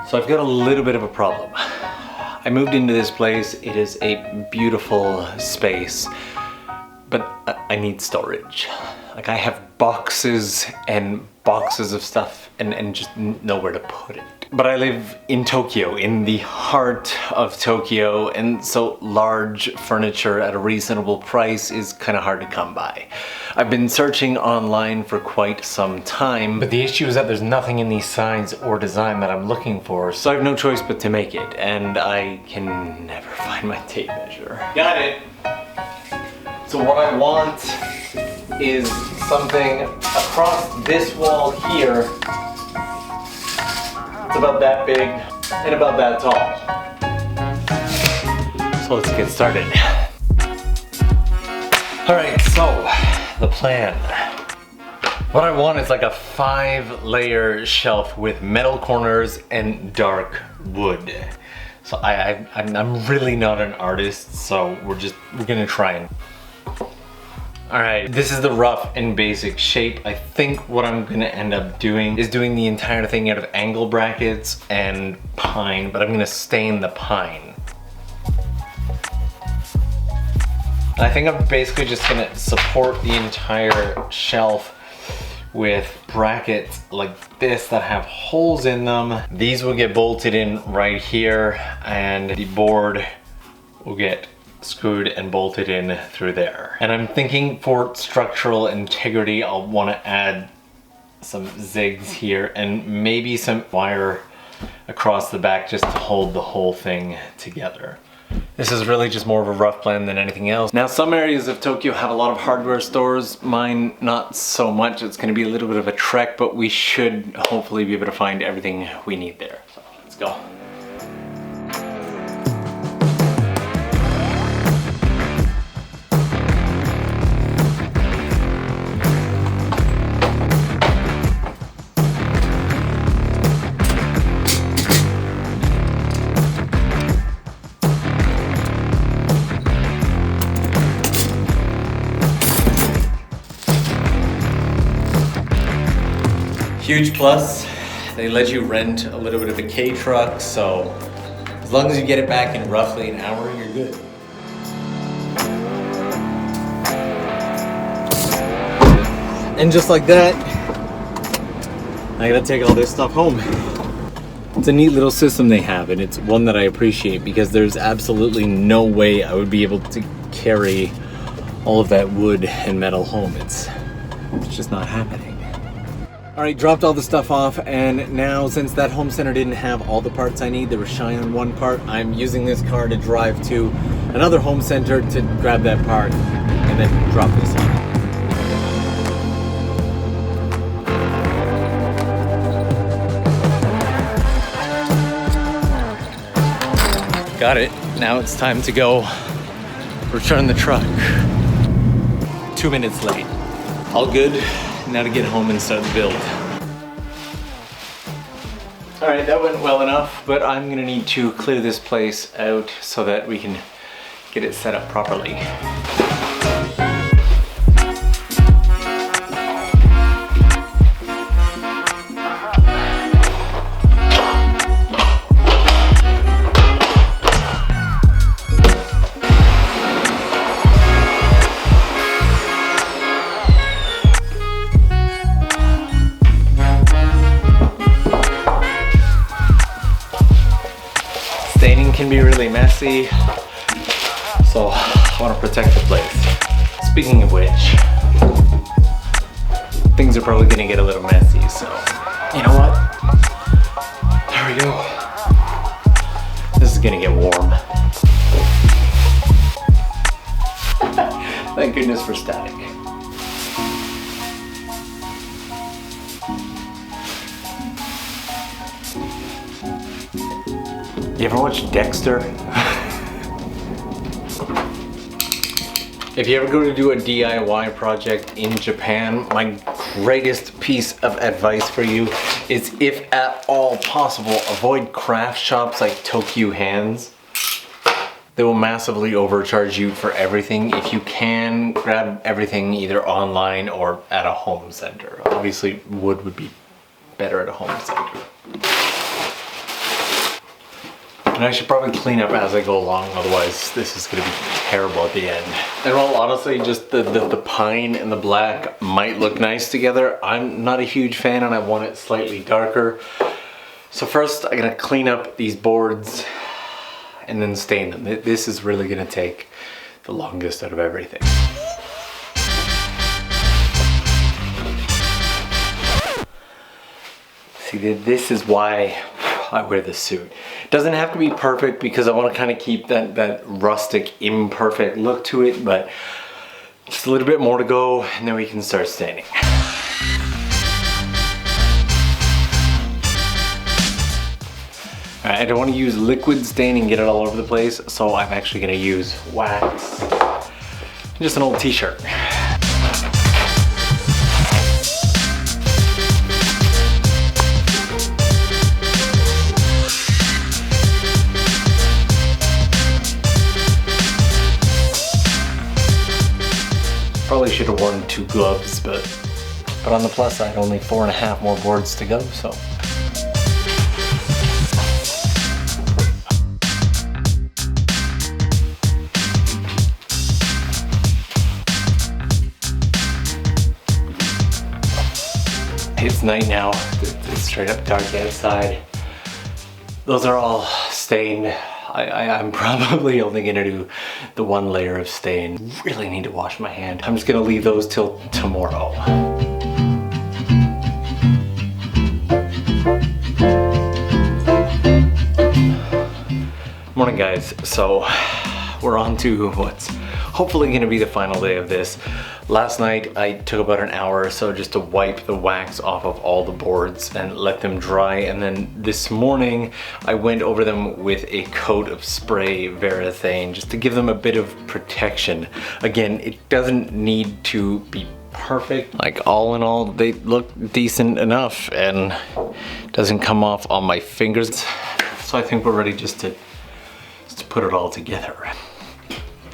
So I've got a little bit of a problem. I moved into this place, it is a beautiful space, but I need storage. Like, I have boxes and boxes of stuff and just nowhere to put it. But I live in Tokyo, in the heart of Tokyo, and so large furniture at a reasonable price is kind of hard to come by. I've been searching online for quite some time, but the issue is that there's nothing in these size or design that I'm looking for, so I have no choice but to make it, and I can never find my tape measure. Got it! So what I want is something across this wall here. It's about that big and about that tall. So let's get started. Alright, so the plan. What I want is like a 5-layer shelf with metal corners and dark wood. So I'm really not an artist, so we're gonna try and... Alright, this is the rough and basic shape. I think what I'm gonna end up doing is doing the entire thing out of angle brackets and pine, but I'm gonna stain the pine. I think I'm basically just gonna support the entire shelf with brackets like this that have holes in them. These will get bolted in right here, and the board will get screwed and bolted in through there. And I'm thinking for structural integrity, I'll want to add some zigs here and maybe some wire across the back just to hold the whole thing together. This is really just more of a rough plan than anything else. Now, some areas of Tokyo have a lot of hardware stores. Mine, not so much. It's going to be a little bit of a trek, but we should hopefully be able to find everything we need there. So let's go. Huge plus, they let you rent a little bit of a K-truck, so as long as you get it back in roughly an hour, you're good. And just like that, I gotta take all this stuff home. It's a neat little system they have, and it's one that I appreciate because there's absolutely no way I would be able to carry all of that wood and metal home. It's just not happening. Alright, dropped all the stuff off, and now since that home center didn't have all the parts I need, they were shy on one part, I'm using this car to drive to another home center to grab that part and then drop this off. Got it. Now it's time to go return the truck. 2 minutes late. All good. Now to get home and start the build. Alright, that went well enough, but I'm gonna need to clear this place out so that we can get it set up properly. Staining can be really messy, so I want to protect the place. Speaking of which, things are probably going to get a little messy, so you know what? There we go. This is going to get warm. Thank goodness for static. You ever watch Dexter? If you ever go to do a DIY project in Japan, my greatest piece of advice for you is, if at all possible, avoid craft shops like Tokyo Hands. They will massively overcharge you for everything. If you can, grab everything either online or at a home center. Obviously, wood would be better at a home center. And I should probably clean up as I go along, otherwise this is gonna be terrible at the end. And well, honestly, just the pine and the black might look nice together. I'm not a huge fan and I want it slightly darker. So first, I'm gonna clean up these boards and then stain them. This is really gonna take the longest out of everything. See, this is why I wear this suit. It doesn't have to be perfect because I want to kind of keep that rustic, imperfect look to it, but just a little bit more to go and then we can start staining. Alright, I don't want to use liquid stain and get it all over the place, so I'm actually going to use wax. Just an old t-shirt. Probably should have worn 2 gloves, but on the plus side, only 4.5 more boards to go, so. It's night now, it's straight up dark outside. Those are all stained. I'm probably only gonna do the 1 layer of stain. Really need to wash my hand. I'm just gonna leave those till tomorrow. Morning guys, so we're on to what's hopefully gonna be the final day of this. Last night I took about an hour or so just to wipe the wax off of all the boards and let them dry, and then this morning I went over them with a coat of spray Varathane just to give them a bit of protection. Again, it doesn't need to be perfect. Like, all in all, they look decent enough and doesn't come off on my fingers. So I think we're ready just to put it all together.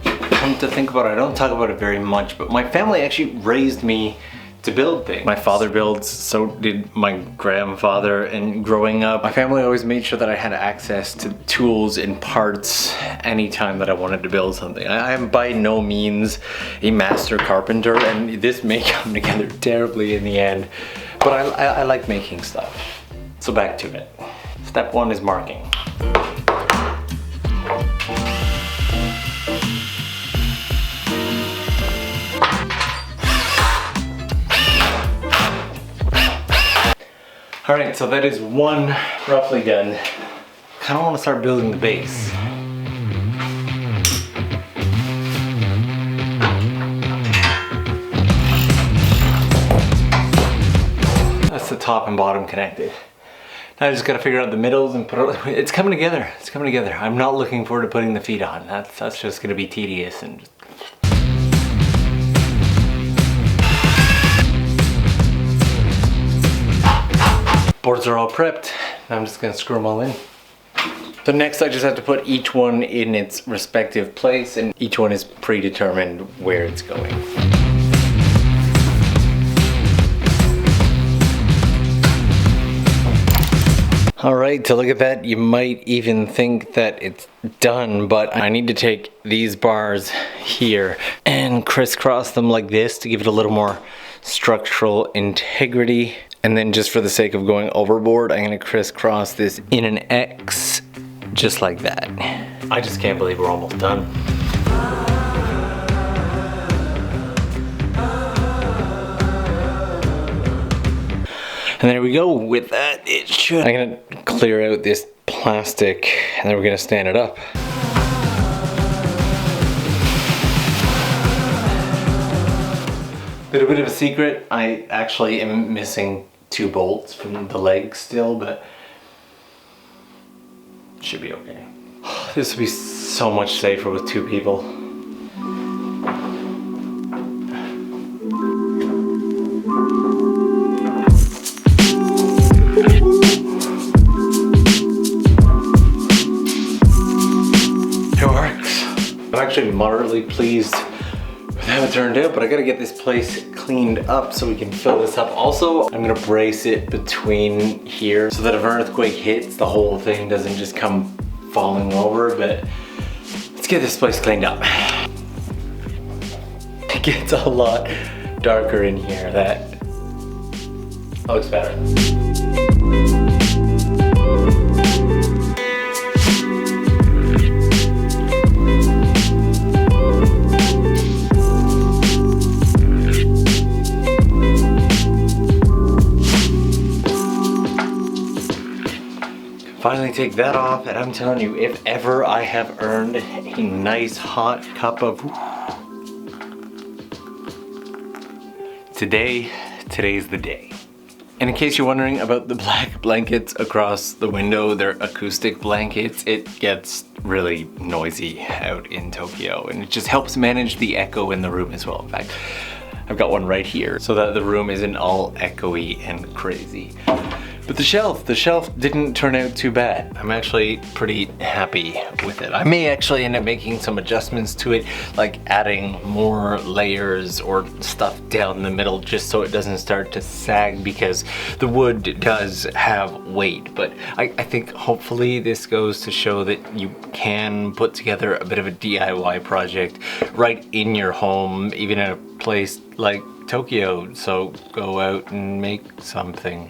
Come to think about it, I don't talk about it very much, but my family actually raised me to build things. My father builds, so did my grandfather, and growing up, my family always made sure that I had access to tools and parts anytime that I wanted to build something. I am by no means a master carpenter, and this may come together terribly in the end, but I like making stuff. So back to it. Step 1 is marking. Alright, so that is 1 roughly done. Kind of want to start building the base. That's the top and bottom connected. Now I just got to figure out the middles and put it. It's coming together. It's coming together. I'm not looking forward to putting the feet on. That's just going to be tedious and just. Boards are all prepped. Now I'm just gonna screw them all in. So next I just have to put each one in its respective place, and each one is predetermined where it's going. All right, to look at that, you might even think that it's done, but I need to take these bars here and crisscross them like this to give it a little more structural integrity. And then just for the sake of going overboard, I'm gonna crisscross this in an X, just like that. I just can't believe we're almost done. And there we go. With that, it should. I'm gonna clear out this plastic and then we're gonna stand it up. Little bit of a secret, I actually am missing 2 bolts from the legs still, but should be okay. This would be so much safer with 2 people. It works. actually moderately pleased with how it turned out, but I gotta get this place cleaned up so we can fill this up. Also, I'm gonna brace it between here so that if an earthquake hits, the whole thing doesn't just come falling over, but let's get this place cleaned up. It gets a lot darker in here. That looks better. Finally take that off, and I'm telling you, if ever I have earned a nice hot cup of today's the day. And in case you're wondering about the black blankets across the window, they're acoustic blankets. It gets really noisy out in Tokyo, and it just helps manage the echo in the room as well. In fact, I've got one right here so that the room isn't all echoey and crazy. But the shelf didn't turn out too bad. I'm actually pretty happy with it. I may actually end up making some adjustments to it, like adding more layers or stuff down the middle just so it doesn't start to sag, because the wood does have weight. But I think hopefully this goes to show that you can put together a bit of a DIY project right in your home, even in a place like Tokyo. So go out and make something.